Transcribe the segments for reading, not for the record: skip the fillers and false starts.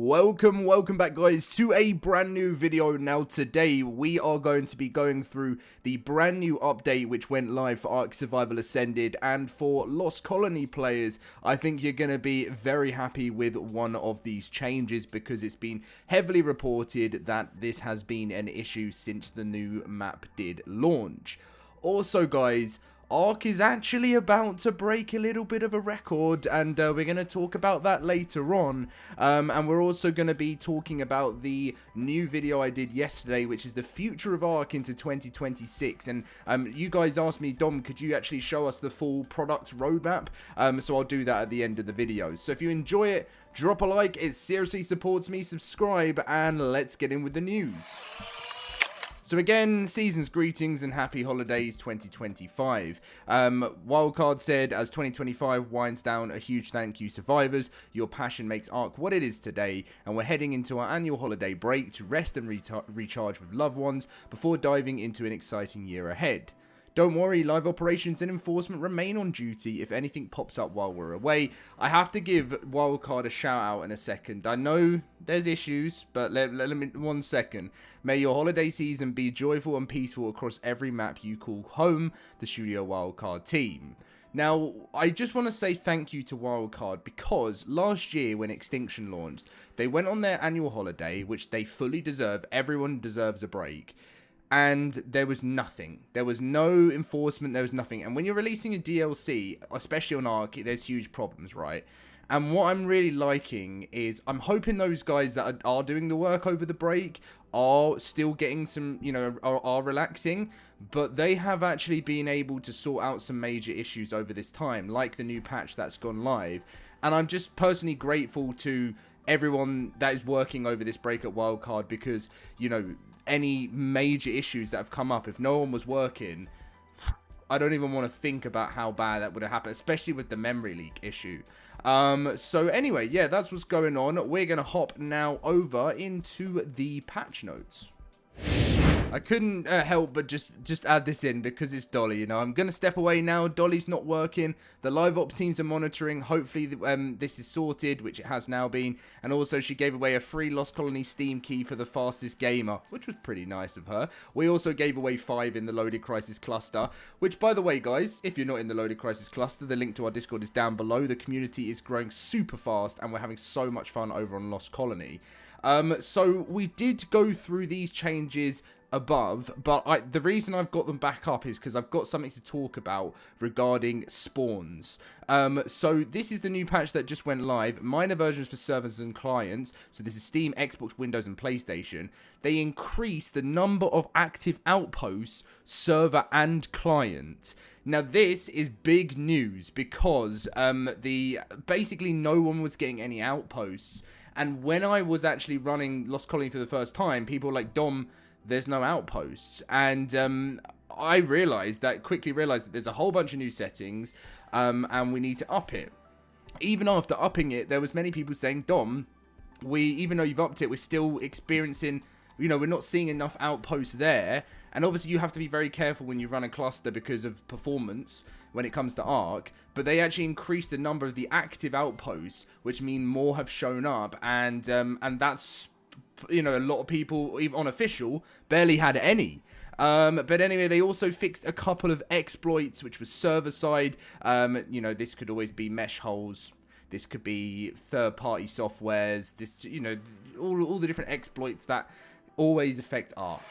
Welcome back guys to a brand new video. Now today we are going to be going through the brand new update which went live for ARK Survival Ascended, and for Lost Colony players I think you're going to be very happy with one of these changes, because it's been heavily reported that this has been an issue since the new map did launch. Also guys, ARK is actually about to break a little bit of a record, and we're going to talk about that later on. And we're also going to be talking about the new video I did yesterday, which is the future of ARK into 2026. And you guys asked me, Dom, could you actually show us the full product roadmap? So I'll do that at the end of the video. So if you enjoy it, drop a like, it seriously supports me, subscribe, and let's get in with the news. So again, season's greetings and happy holidays 2025. Wildcard said, as 2025 winds down, a huge thank you survivors. Your passion makes ARK what it is today, and we're heading into our annual holiday break to rest and recharge with loved ones before diving into an exciting year ahead. Don't worry, live operations and enforcement remain on duty if anything pops up while we're away. I have to give Wildcard a shout out in a second. I know there's issues, but let me 1 second. May your holiday season be joyful and peaceful across every map you call home, the Studio Wildcard team. Now, I just want to say thank you to Wildcard, because last year when Extinction launched, they went on their annual holiday, which they fully deserve. Everyone deserves a break. And there was nothing. There was no enforcement. There was nothing. And when you're releasing a DLC, especially on ARK, there's huge problems, right? And what I'm really liking is I'm hoping those guys that are doing the work over the break are still getting some, are relaxing. But they have actually been able to sort out some major issues over this time, like the new patch that's gone live. And I'm just personally grateful to everyone that is working over this break at Wildcard, because, any major issues that have come up, if no one was working, I don't even want to think about how bad that would have happened, especially with the memory leak issue. So anyway, yeah, that's what's going on. We're going to hop now over into the patch notes. I couldn't help but just add this in because it's Dolly, I'm going to step away now. Dolly's not working. The live ops teams are monitoring. Hopefully this is sorted, which it has now been. And also she gave away a free Lost Colony Steam key for the fastest gamer, which was pretty nice of her. We also gave away 5 in the LoadedCrysis cluster, which, by the way, guys, if you're not in the LoadedCrysis cluster, the link to our Discord is down below. The community is growing super fast and we're having so much fun over on Lost Colony. So we did go through these changes above, but the reason I've got them back up is because I've got something to talk about regarding spawns. So this is the new patch that just went live. Minor versions for servers and clients. So this is Steam, Xbox, Windows, and PlayStation. They increase the number of active outposts, server and client. Now this is big news because basically no one was getting any outposts. And when I was actually running Lost Colony for the first time, people were like, Dom, there's no outposts. And I quickly realized that there's a whole bunch of new settings, and we need to up it. Even after upping it, there was many people saying, Dom, even though you've upped it, we're still experiencing, we're not seeing enough outposts there. And obviously you have to be very careful when you run a cluster because of performance when it comes to ARK. But they actually increased the number of the active outposts, which mean more have shown up. And that's, a lot of people, even unofficial, barely had any. But anyway, they also fixed a couple of exploits, which was server side. This could always be mesh holes. This could be third-party softwares. This, all the different exploits that always affect ARK.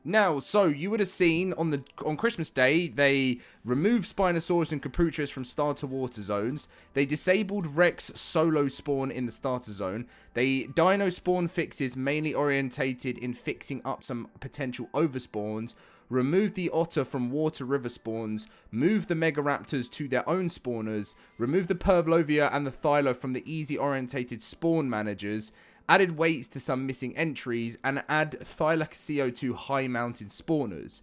Now, so you would have seen on Christmas Day, they removed Spinosaurus and Caputrus from starter water zones. They disabled Rex solo spawn in the starter zone. They dino spawn fixes mainly orientated in fixing up some potential overspawns. Removed the otter from water river spawns. Moved the Megaraptors to their own spawners. Removed the Purblovia and the Thyla from the easy orientated spawn managers. Added weights to some missing entries, and add Thylaxio to high mountain spawners.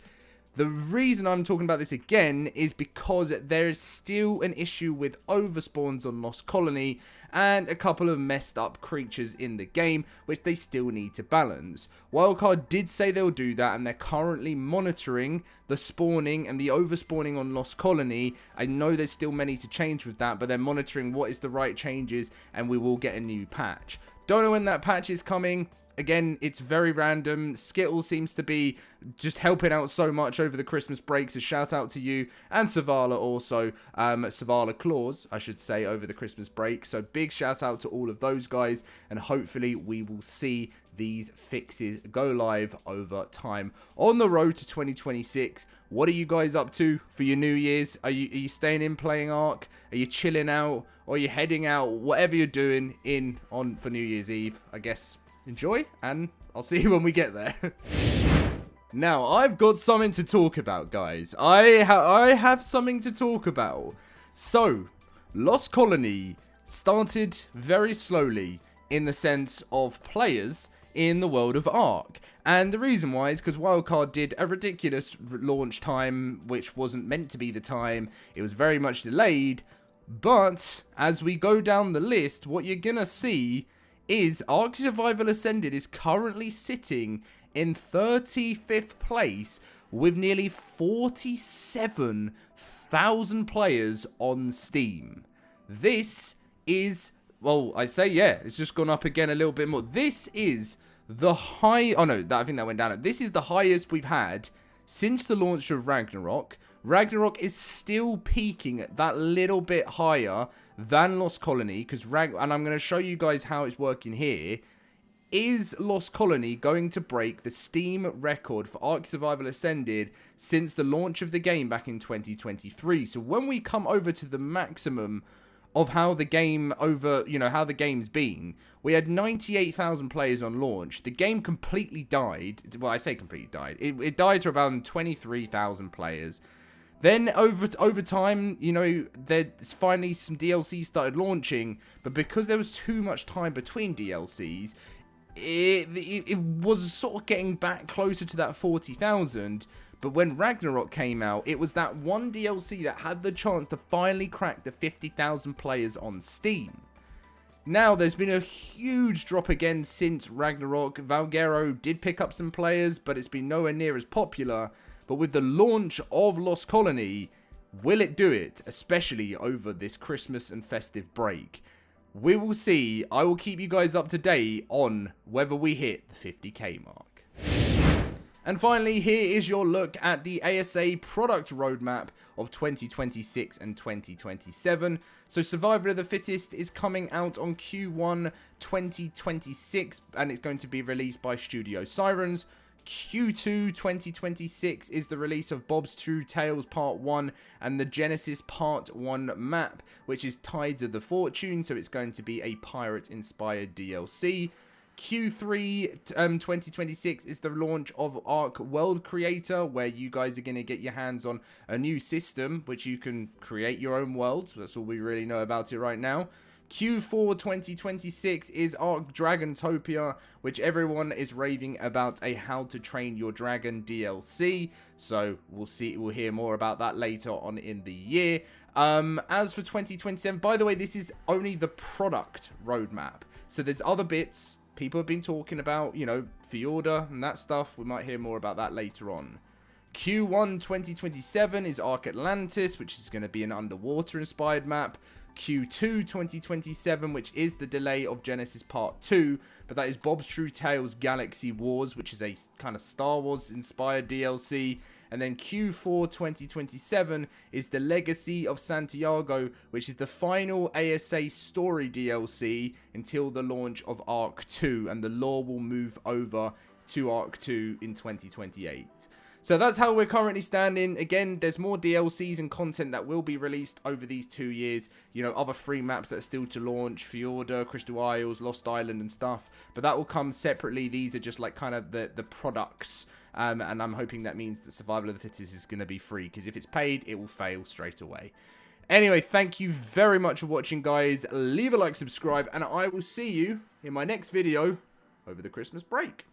The reason I'm talking about this again is because there is still an issue with overspawns on Lost Colony and a couple of messed up creatures in the game which they still need to balance. Wildcard did say they'll do that, and they're currently monitoring the spawning and the overspawning on Lost Colony. I know there's still many to change with that, but they're monitoring what is the right changes, and we will get a new patch. Don't know when that patch is coming. Again, it's very random. Skittle seems to be just helping out so much over the Christmas break, so shout out to you. And Savala also, Savala Claus, I should say, over the Christmas break. So big shout out to all of those guys, and hopefully we will see these fixes go live over time. On the road to 2026, what are you guys up to for your New Year's? Are you staying in playing ARK? Are you chilling out? Or are you heading out? Whatever you're doing for New Year's Eve, I guess. Enjoy, and I'll see you when we get there. Now, I've got something to talk about, guys. I have something to talk about. So, Lost Colony started very slowly in the sense of players in the world of ARK. And the reason why is because Wildcard did a ridiculous launch time, which wasn't meant to be the time. It was very much delayed. But, as we go down the list, what you're gonna see is ARK Survival Ascended is currently sitting in 35th place with nearly 47,000 players on Steam. This is, well, I say, yeah, it's just gone up again a little bit more. This is the high, oh no, I think that went down. This is the highest we've had since the launch of Ragnarok. Ragnarok is still peaking at that little bit higher than Lost Colony, because and I'm going to show you guys how it's working here. Is Lost Colony going to break the Steam record for ARK Survival Ascended since the launch of the game back in 2023? So when we come over to the maximum of how the game how the game's been, we had 98,000 players on launch. The game completely died. Well, I say completely died. It died to about 23,000 players. Then over time, there's finally some DLCs started launching, but because there was too much time between DLCs, it was sort of getting back closer to that 40,000. But when Ragnarok came out, it was that one DLC that had the chance to finally crack the 50,000 players on Steam. Now, there's been a huge drop again since Ragnarok. Valguero did pick up some players, but it's been nowhere near as popular. But with the launch of Lost Colony, will it do it? Especially over this Christmas and festive break. We will see. I will keep you guys up to date on whether we hit the 50k mark. And finally, here is your look at the ASA product roadmap of 2026 and 2027. So Survival of the Fittest is coming out on Q1 2026, and it's going to be released by Studio Sirens. Q2 2026 is the release of Bob's True Tales Part 1 and the Genesis Part 1 map, which is Tides of the Fortune, so it's going to be a pirate-inspired DLC. Q3 2026 is the launch of ARK World Creator, where you guys are going to get your hands on a new system, which you can create your own worlds. That's all we really know about it right now. Q4 2026 is ARK Dragontopia, which everyone is raving about, a How to Train Your Dragon DLC. So we'll hear more about that later on in the year. As for 2027, by the way, this is only the product roadmap. So there's other bits people have been talking about, Fjorda and that stuff. We might hear more about that later on. Q1 2027 is ARK Atlantis, which is going to be an underwater inspired map. Q2 2027, which is the delay of Genesis Part 2, but that is Bob's True Tales Galaxy Wars, which is a kind of Star Wars inspired DLC. And then Q4 2027 is the Legacy of Santiago, which is the final ASA story DLC until the launch of ARK 2, and the lore will move over to ARK 2 in 2028. So that's how we're currently standing. Again, there's more DLCs and content that will be released over these 2 years. Other free maps that are still to launch, Fjorda, Crystal Isles, Lost Island and stuff. But that will come separately. These are just like kind of the products. And I'm hoping that means that Survival of the Fittest is going to be free, because if it's paid, it will fail straight away. Anyway, thank you very much for watching, guys. Leave a like, subscribe, and I will see you in my next video over the Christmas break.